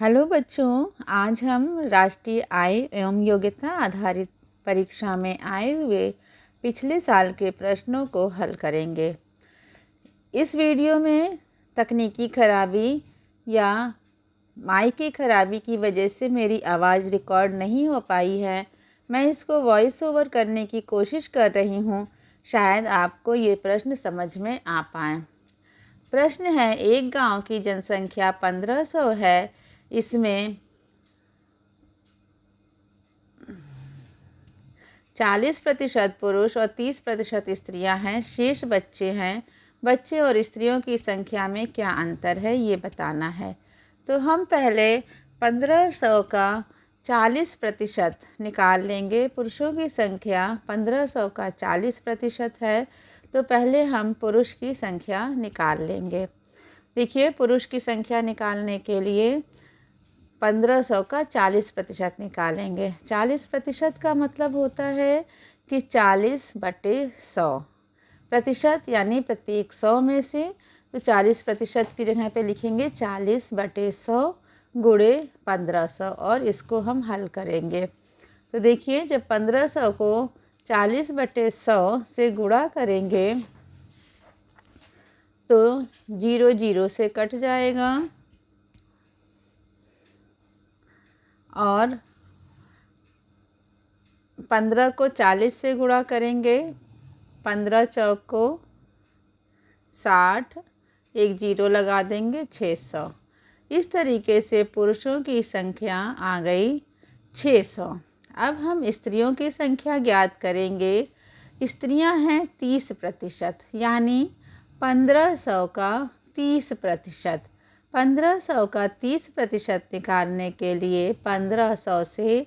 Hello बच्चों, आज हम राष्ट्रीय आय एवं योग्यता आधारित परीक्षा में आए हुए पिछले साल के प्रश्नों को हल करेंगे। इस वीडियो में तकनीकी खराबी या माइक की खराबी की वजह से मेरी आवाज़ रिकॉर्ड नहीं हो पाई है। मैं इसको वॉइस ओवर करने की कोशिश कर रही हूँ। शायद आपको ये प्रश्न समझ में आ पाए। प्रश्न है, एक गांव की जनसंख्या 1500 है। इसमें 40% पुरुष और 30% स्त्रियां हैं। शेष बच्चे हैं। बच्चे और स्त्रियों की संख्या में क्या अंतर है, ये बताना है। तो हम पहले 1500 का 40% निकाल लेंगे। पुरुषों की संख्या 1500 का 40% है, तो पहले हम पुरुष की संख्या निकाल लेंगे। देखिए, पुरुष की संख्या निकालने के लिए 1500 का 40% निकालेंगे। 40% का मतलब होता है कि 40/100 प्रतिशत, यानी प्रत्येक 100 में से। तो 40% की जगह पे लिखेंगे 40/100 गुणे 1500 और इसको हम हल करेंगे। तो देखिए, जब 1500 को 40/100 से गुणा करेंगे तो 0 0 से कट जाएगा और 15 को 40 से गुणा करेंगे। 15 चौक को 60, एक जीरो लगा देंगे, 600। इस तरीके से पुरुषों की संख्या आ गई 600। अब हम स्त्रियों की संख्या ज्ञात करेंगे। स्त्रियां हैं 30%, यानी 1500 का 30%। 1500 का 30% निकालने के लिए 1500 से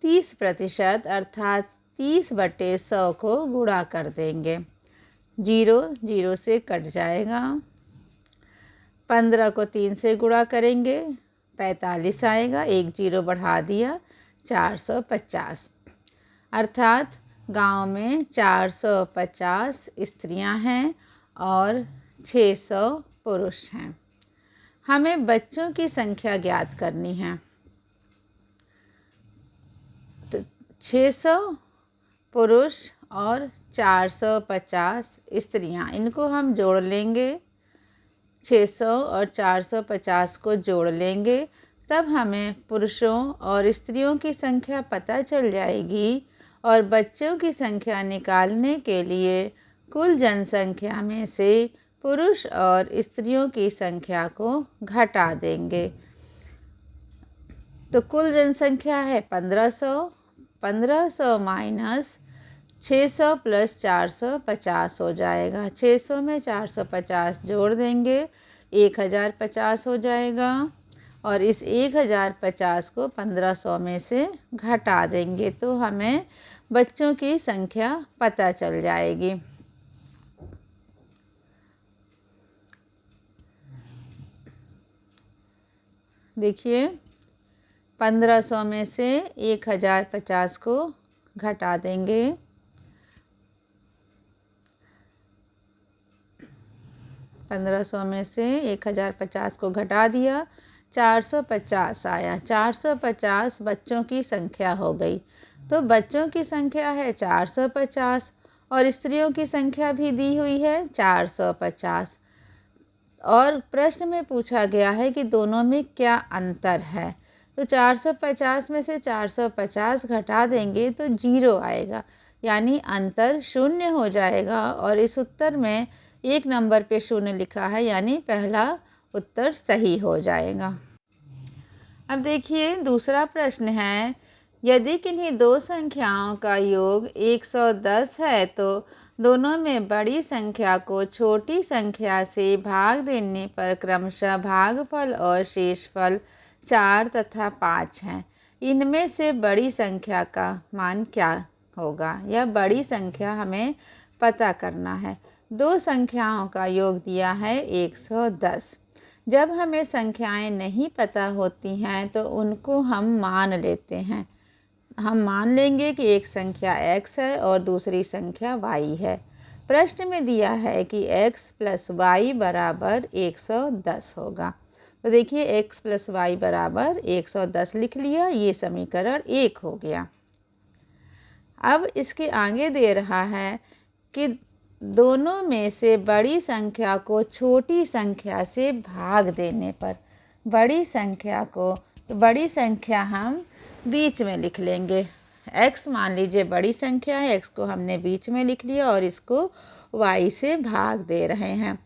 30% अर्थात 30/100 को गुणा कर देंगे। 0 0 से कट जाएगा। 15 को 3 से गुणा करेंगे, 45 आएगा, एक जीरो बढ़ा दिया, 450। अर्थात गांव में 450 स्त्रियां हैं और 600 पुरुष हैं। हमें बच्चों की संख्या ज्ञात करनी है। तो 600 पुरुष और 450 स्त्रियां, इनको हम जोड़ लेंगे। 600 और 450 को जोड़ लेंगे, तब हमें पुरुषों और स्त्रियों की संख्या पता चल जाएगी। और बच्चों की संख्या निकालने के लिए कुल जनसंख्या में से पुरुष और स्त्रियों की संख्या को घटा देंगे। तो कुल जनसंख्या है 1500। 1500 माइनस 600 प्लस 450 हो जाएगा। 600 में 450 जोड़ देंगे, 1050 हो जाएगा। और इस 1050 को 1500 में से घटा देंगे तो हमें बच्चों की संख्या पता चल जाएगी। देखिए, 1500 में से 1050 को घटा देंगे। 1500 में से 1050 को घटा दिया, 450 आया। 450 बच्चों की संख्या हो गई। तो बच्चों की संख्या है 450 और स्त्रियों की संख्या भी दी हुई है 450। और प्रश्न में पूछा गया है कि दोनों में क्या अंतर है। तो 450 में से 450 घटा देंगे तो 0 आएगा, यानी अंतर 0 हो जाएगा। और इस उत्तर में एक नंबर पे 0 लिखा है, यानी पहला उत्तर सही हो जाएगा। अब देखिए, दूसरा प्रश्न है, यदि किन्हीं दो संख्याओं का योग 110 है तो दोनों में बड़ी संख्या को छोटी संख्या से भाग देने पर क्रमशः भागफल और शेषफल 4 तथा 5 हैं। इनमें से बड़ी संख्या का मान क्या होगा? यह बड़ी संख्या हमें पता करना है। दो संख्याओं का योग दिया है 110। जब हमें संख्याएं नहीं पता होती हैं तो उनको हम मान लेते हैं। हम मान लेंगे कि एक संख्या x है और दूसरी संख्या y है। प्रश्न में दिया है कि x + y = 110 होगा। तो देखिए x प्लस वाई बराबर 110 लिख लिया, ये समीकरण 1 हो गया। अब इसके आगे दे रहा है कि दोनों में से बड़ी संख्या को छोटी संख्या से भाग देने पर, बड़ी संख्या को, तो बड़ी संख्या हम बीच में लिख लेंगे। x मान लीजिए बड़ी संख्या है, x को हमने बीच में लिख लिया और इसको y से भाग दे रहे हैं।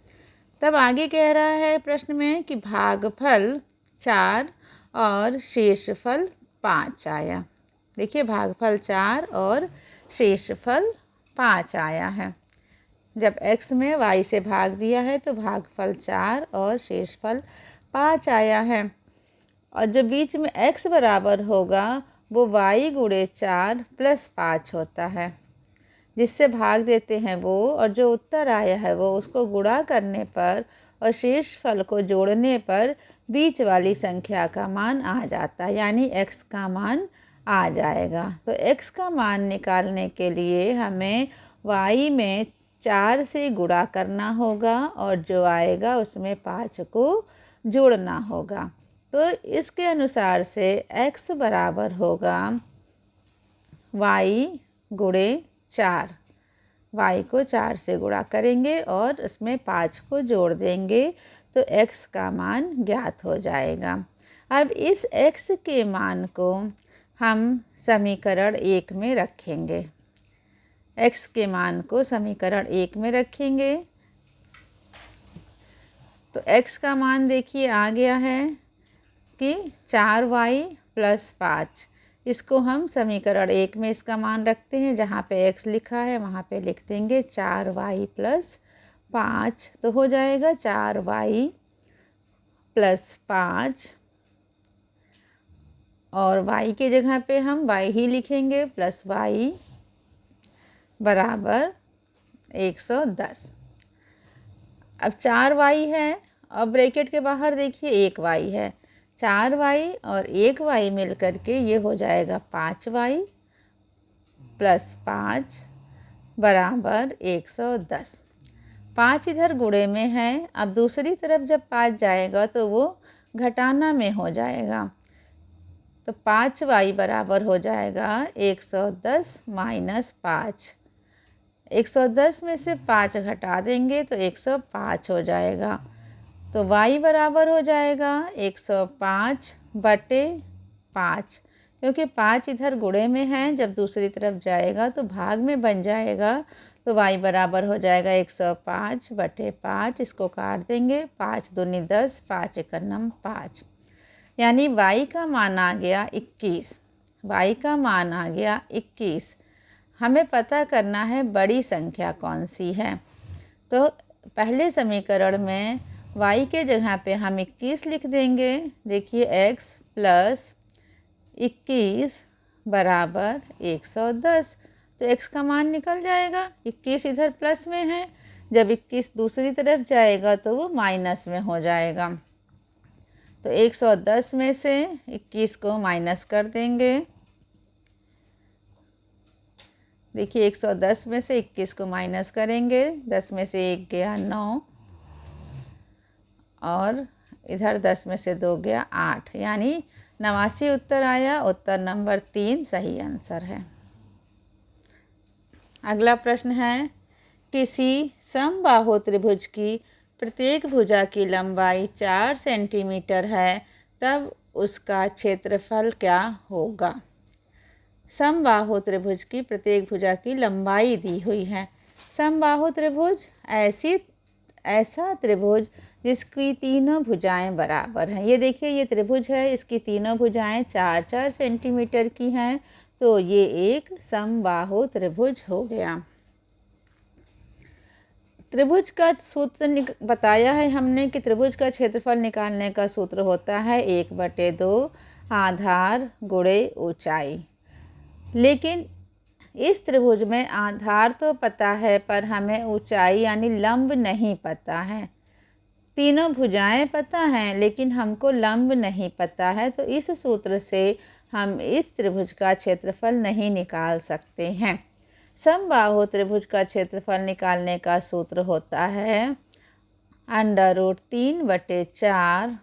तब आगे कह रहा है प्रश्न में कि भागफल 4 और शेषफल 5 आया। देखिए भागफल 4 और शेषफल 5 आया है। जब x में y से भाग दिया है तो भागफल 4 और शेषफल 5 आया है। और जो बीच में x बराबर होगा वो y गुणे 4 प्लस 5 होता है, जिससे भाग देते हैं वो, और जो उत्तर आया है वो उसको गुणा करने पर और शेष फल को जोड़ने पर बीच वाली संख्या का मान आ जाता है, यानी x का मान आ जाएगा। तो x का मान निकालने के लिए हमें y में 4 से गुणा करना होगा और जो आएगा उसमें 5 को जोड़ना होगा। तो इसके अनुसार से x बराबर होगा y गुणे 4। y को 4 से गुणा करेंगे और उसमें 5 को जोड़ देंगे तो x का मान ज्ञात हो जाएगा। अब इस x के मान को हम समीकरण 1 में रखेंगे। x के मान को समीकरण 1 में रखेंगे तो x का मान देखिए आ गया है कि 4y प्लस 5। इसको हम समीकरण 1 में इसका मान रखते हैं, जहाँ पे x लिखा है वहाँ पे लिख देंगे 4y प्लस 5। तो हो जाएगा 4y प्लस 5 और y के जगह पे हम y ही लिखेंगे प्लस y बराबर 110। अब 4y है और ब्रैकेट के बाहर देखिए 1y है। 4y और 1y मिल करके ये हो जाएगा 5y प्लस 5 बराबर 110। 5 इधर गुणे में है, अब दूसरी तरफ जब 5 जाएगा तो वो घटाना में हो जाएगा। तो 5y बराबर हो जाएगा 110 माइनस 5। 110 में से 5 घटा देंगे तो 105 हो जाएगा। तो y बराबर हो जाएगा 105 बटे 5, क्योंकि 5 इधर गुणे में है, जब दूसरी तरफ जाएगा तो भाग में बन जाएगा। तो y बराबर हो जाएगा 105 बटे 5। इसको काट देंगे, 5 दूनी 10, 5 एकम 5, यानी y का मान आ गया 21। y का मान आ गया 21। हमें पता करना है बड़ी संख्या कौन सी है। तो पहले समीकरण में y के जगह पे हम 21 लिख देंगे। देखिए x प्लस 21 बराबर 110। तो x का मान निकल जाएगा। 21 इधर प्लस में है, जब 21 दूसरी तरफ जाएगा तो वो माइनस में हो जाएगा। तो 110 में से 21 को माइनस कर देंगे। देखिए 110 में से 21 को माइनस करेंगे, 10 में से 1 गया 9 और इधर 10 में से 2 गया 8, यानी 89 उत्तर आया। उत्तर नंबर 3 सही आंसर है। अगला प्रश्न है, किसी समबाहु त्रिभुज की प्रत्येक भुजा की लंबाई 4 सेंटीमीटर है, तब उसका क्षेत्रफल क्या होगा। समबाहु त्रिभुज की प्रत्येक भुजा की लंबाई दी हुई है। समबाहु त्रिभुज ऐसा त्रिभुज जिसकी तीनों भुजाएं बराबर हैं। ये देखिए ये त्रिभुज है, इसकी तीनों भुजाएं 4-4 सेंटीमीटर की हैं, तो ये एक समबाहु त्रिभुज हो गया। त्रिभुज का सूत्र बताया है हमने कि त्रिभुज का क्षेत्रफल निकालने का सूत्र होता है 1/2 आधार गुणे ऊंचाई। लेकिन इस त्रिभुज में आधार तो पता है पर हमें ऊंचाई यानी लंब नहीं पता है। तीनों भुजाएं पता हैं लेकिन हमको लंब नहीं पता है, तो इस सूत्र से हम इस त्रिभुज का क्षेत्रफल नहीं निकाल सकते हैं। समबाहु त्रिभुज का क्षेत्रफल निकालने का सूत्र होता है √3/4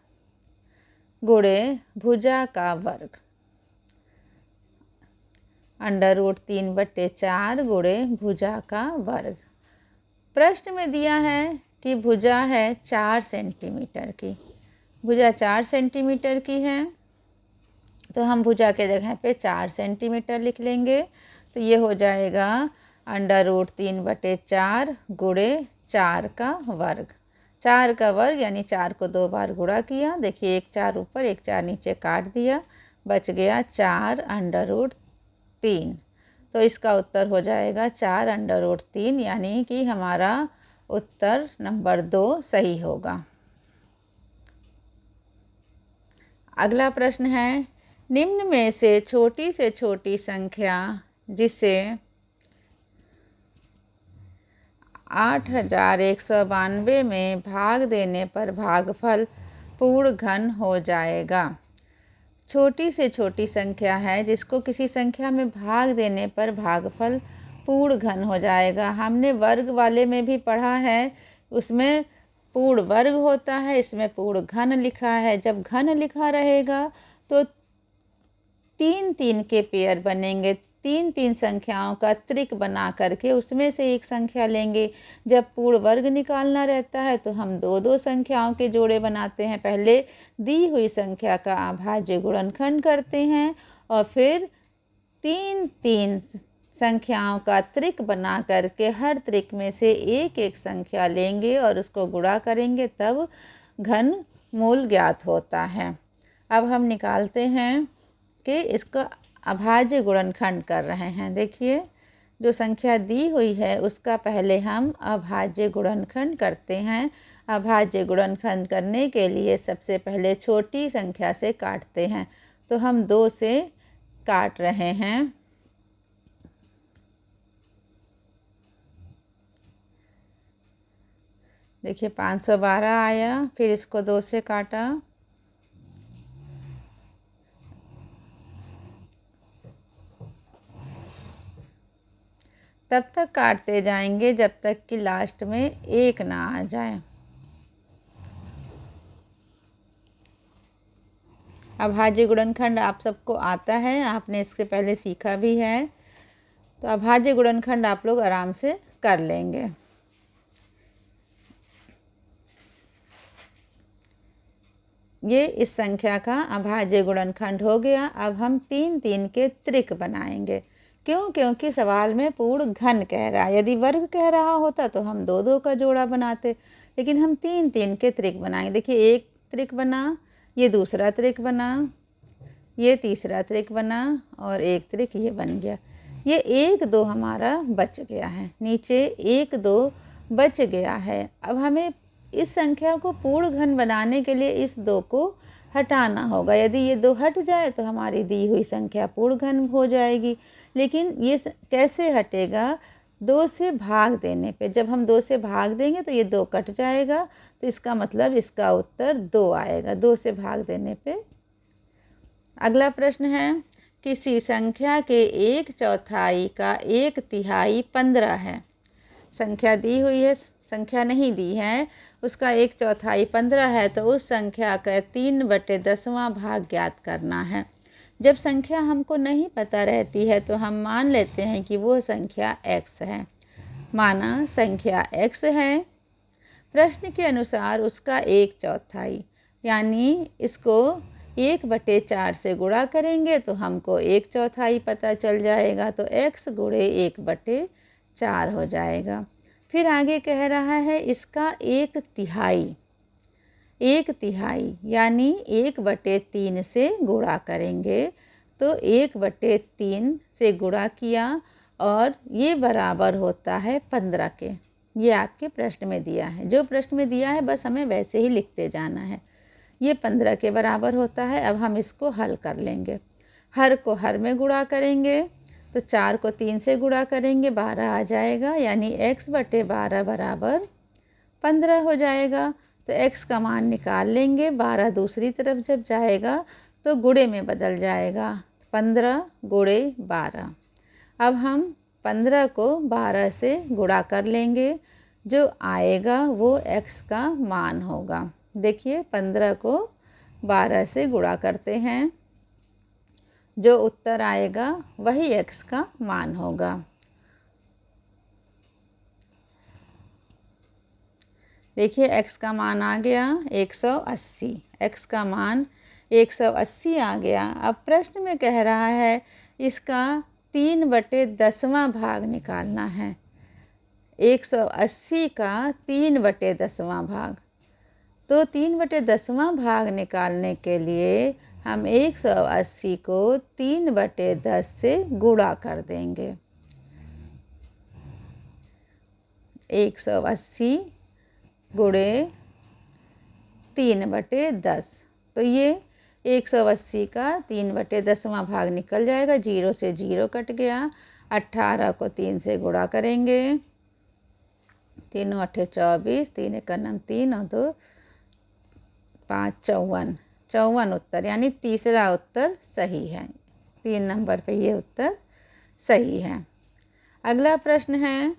गुणे भुजा का वर्ग, √3/4 गुणे भुजा का वर्ग। प्रश्न में दिया है कि भुजा है 4 सेंटीमीटर की, भुजा 4 सेंटीमीटर की है, तो हम भुजा के जगह पे 4 सेंटीमीटर लिख लेंगे। तो ये हो जाएगा √3/4 गुणे 4 का वर्ग। 4 का वर्ग यानी 4 को 2 बार गुणा किया। देखिए, एक 4 ऊपर एक 4 नीचे काट दिया, बच गया 4√3। तो इसका उत्तर हो जाएगा 4√3, यानी कि हमारा उत्तर नंबर 2 सही होगा। अगला प्रश्न है, निम्न में से छोटी संख्या जिसे 8192 में भाग देने पर भागफल पूर्ण घन हो जाएगा। छोटी से छोटी संख्या है जिसको किसी संख्या में भाग देने पर भागफल पूर्ण घन हो जाएगा। हमने वर्ग वाले में भी पढ़ा है, उसमें पूर्ण वर्ग होता है, इसमें पूर्ण घन लिखा है। जब घन लिखा रहेगा तो 3-3 के पेयर बनेंगे, 3-3 संख्याओं का त्रिक बना करके उसमें से एक संख्या लेंगे। जब पूर्ण वर्ग निकालना रहता है तो हम 2-2 संख्याओं के जोड़े बनाते हैं। पहले दी हुई संख्या का अभाज्य गुणनखंड करते हैं और फिर 3-3 संख्याओं का त्रिक बना करके हर त्रिक में से एक एक संख्या लेंगे और उसको गुणा करेंगे, तब घन मूल ज्ञात होता है। अब हम निकालते हैं कि इसका अभाज्य गुणनखंड कर रहे हैं। देखिए, जो संख्या दी हुई है उसका पहले हम अभाज्य गुणनखंड करते हैं। अभाज्य गुणनखंड करने के लिए सबसे पहले छोटी संख्या से काटते हैं। तो हम 2 से काट रहे हैं। देखिए, 512 आया, फिर इसको 2 से काटा, तब तक काटते जाएंगे जब तक कि लास्ट में 1 ना आ जाए। अभाज्य गुणनखंड आप सबको आता है, आपने इससे पहले सीखा भी है, तो अभाज्य गुणनखंड आप लोग आराम से कर लेंगे। ये इस संख्या का अभाज्य गुणनखंड हो गया। अब हम 3-3 के त्रिक बनाएंगे। क्यों? क्योंकि सवाल में पूर्ण घन कह रहा है। यदि वर्ग कह रहा होता तो हम 2-2 का जोड़ा बनाते, लेकिन हम 3-3 के त्रिक बनाएंगे। देखिए, एक त्रिक बना, ये दूसरा त्रिक बना, ये तीसरा त्रिक बना और एक त्रिक ये बन गया। ये 1-2 हमारा बच गया है, नीचे 1-2 बच गया है। अब हमें इस संख्या को पूर्ण घन बनाने के लिए इस 2 को हटाना होगा। यदि ये 2 हट जाए तो हमारी दी हुई संख्या पूर्ण घन हो जाएगी। लेकिन ये कैसे हटेगा? 2 से भाग देने पे। जब हम 2 से भाग देंगे तो ये 2 कट जाएगा, तो इसका मतलब इसका उत्तर 2 आएगा, 2 से भाग देने पे। अगला प्रश्न है, किसी संख्या के 1/4 का 1/3 15 है। संख्या दी हुई है, संख्या नहीं दी है, उसका 1/4 15 है, तो उस संख्या का 3/10वां भाग ज्ञात करना है। जब संख्या हमको नहीं पता रहती है तो हम मान लेते हैं कि वो संख्या x है। माना संख्या x है, प्रश्न के अनुसार उसका 1/4, यानी इसको 1/4 से गुणा करेंगे तो हमको 1/4 पता चल जाएगा, तो x गुणे 1/4 हो जाएगा। फिर आगे कह रहा है इसका 1/3, 1/3 यानी 1/3 से गुणा करेंगे, तो 1/3 से गुणा किया और ये बराबर होता है 15 के। ये आपके प्रश्न में दिया है, जो प्रश्न में दिया है बस हमें वैसे ही लिखते जाना है। ये 15 के बराबर होता है। अब हम इसको हल कर लेंगे। हर को हर में गुणा करेंगे, तो 4 को 3 से गुणा करेंगे, 12 आ जाएगा, यानी x/12 बराबर 15 हो जाएगा। तो x का मान निकाल लेंगे। 12 दूसरी तरफ जब जाएगा तो गुणे में बदल जाएगा, 15 गुणे 12। अब हम 15 को 12 से गुणा कर लेंगे, जो आएगा वो x का मान होगा। देखिए, 15 को 12 से गुणा करते हैं। जो उत्तर आएगा वही x का मान होगा। देखिए x का मान आ गया 180, x का मान 180 आ गया। अब प्रश्न में कह रहा है इसका 3/10वां भाग निकालना है। 180 का 3/10वां भाग, तो 3/10वां भाग निकालने के लिए हम 180 को 3/10 से गुणा कर देंगे। 180 गुणे 3/10, तो ये 180 का 3/10वां भाग निकल जाएगा। 0 से 0 कट गया। 18 को 3 से गुणा करेंगे। 3 8 24, 3 1 9 3 और 2 5 54, 54 उत्तर, यानी तीसरा उत्तर सही है। 3 नंबर पे ये उत्तर सही है। अगला प्रश्न है,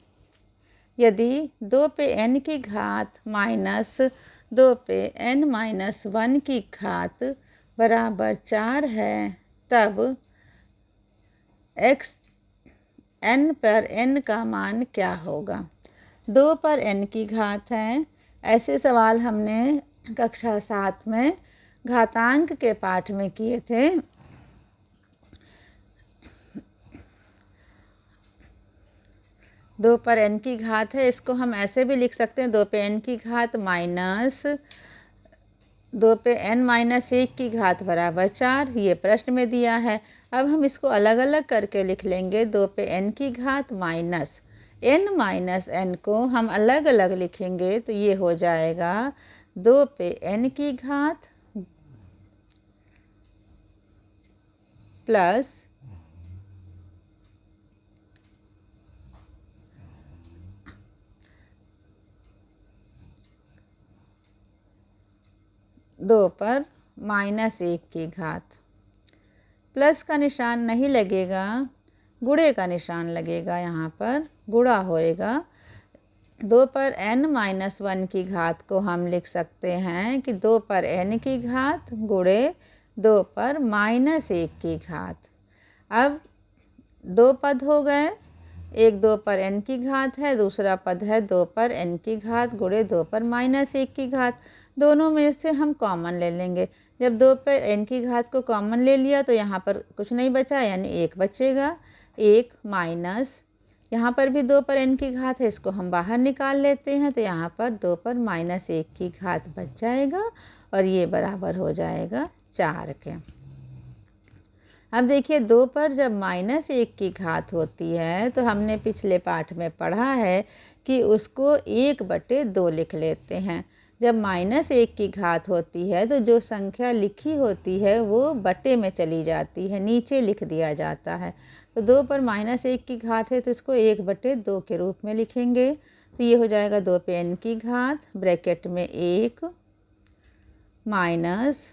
यदि 2 पे n की घात माइनस 2 पे n-1 की घात बराबर 4 है, तब x n पर n का मान क्या होगा। 2 पर n की घात है। ऐसे सवाल हमने कक्षा 7 में घातांक के पाठ में किए थे। दो पर n की घात है, इसको हम ऐसे भी लिख सकते हैं 2 पे n की घात माइनस 2 पे n-1 की घात बराबर 4। ये प्रश्न में दिया है। अब हम इसको अलग अलग करके लिख लेंगे। 2 पे n की घात माइनस n को हम अलग अलग लिखेंगे तो ये हो जाएगा 2 पे n की घात प्लस 2 पर -1 की घात। प्लस का निशान नहीं लगेगा, गुणे का निशान लगेगा। यहाँ पर गुणा होएगा। 2 पर n-1 की घात को हम लिख सकते हैं कि 2 पर n की घात गुणे 2 पर -1 की घात। अब 2 पद हो गए। एक 2 पर n की घात है, दूसरा पद है 2 पर n की घात गुणे 2 पर -1 की घात। दोनों में से हम कॉमन ले लेंगे। जब 2 पर n की घात को कॉमन ले लिया तो यहाँ पर कुछ नहीं बचा, यानी 1 बचेगा। 1 माइनस यहाँ पर भी 2 पर n की घात है, इसको हम बाहर निकाल लेते हैं तो यहाँ पर 2 पर -1 की घात बच जाएगा और ये बराबर हो जाएगा 4 के। अब देखिए 2 पर जब -1 की घात होती है तो हमने पिछले पाठ में पढ़ा है कि उसको 1/2 लिख लेते हैं। जब -1 की घात होती है तो जो संख्या लिखी होती है वो बटे में चली जाती है, नीचे लिख दिया जाता है। तो 2 पर -1 की घात है तो इसको 1/2 के रूप में लिखेंगे। तो ये हो जाएगा 2 पे n की घात ब्रैकेट में 1 माइनस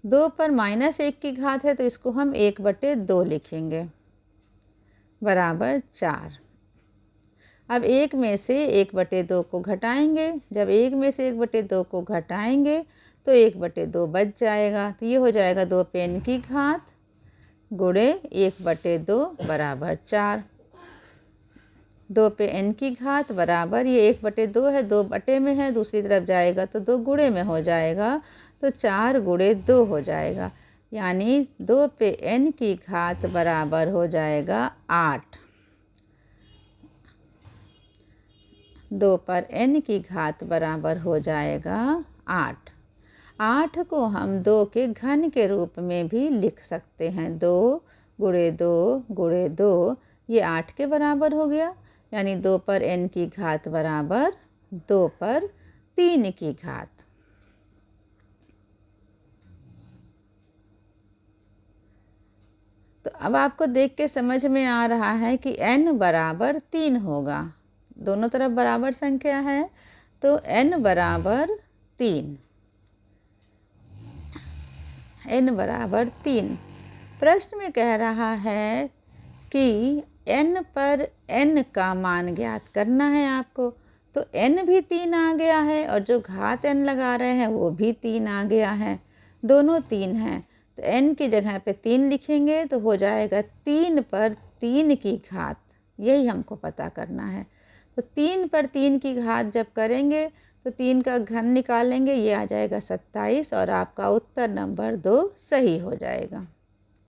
2 पर -1 की घात है तो इसको हम 1/2 लिखेंगे बराबर 4। अब 1 में से 1/2 को घटाएंगे। जब 1 में से 1/2 को घटाएंगे तो 1/2 बच जाएगा। तो ये हो जाएगा 2 पे n की घात गुणे 1/2 बराबर 4। 2 पे n की घात बराबर, ये 1/2 है, 2 बटे में है, दूसरी तरफ जाएगा तो 2 गुणे में हो जाएगा, तो 4 गुणे 2 हो जाएगा। यानी 2 पे n की घात बराबर हो जाएगा 8। 2 पर n की घात बराबर हो जाएगा 8। 8 को हम 2 के घन के रूप में भी लिख सकते हैं। 2 गुणे 2 गुणे 2, ये 8 के बराबर हो गया। यानी 2 पर n की घात बराबर 2 पर 3 की घात। तो अब आपको देख के समझ में आ रहा है कि n बराबर 3 होगा। दोनों तरफ बराबर संख्या है तो n बराबर 3। n बराबर 3। प्रश्न में कह रहा है कि n पर n का मान ज्ञात करना है आपको। तो n भी 3 आ गया है और जो घात n लगा रहे हैं वो भी 3 आ गया है। दोनों 3 हैं, तो n की जगह पे 3 लिखेंगे तो हो जाएगा 3 पर 3 की घात। यही हमको पता करना है। तो 3 पर 3 की घात जब करेंगे तो 3 का घन निकालेंगे, ये आ जाएगा 27 और आपका उत्तर नंबर 2 सही हो जाएगा।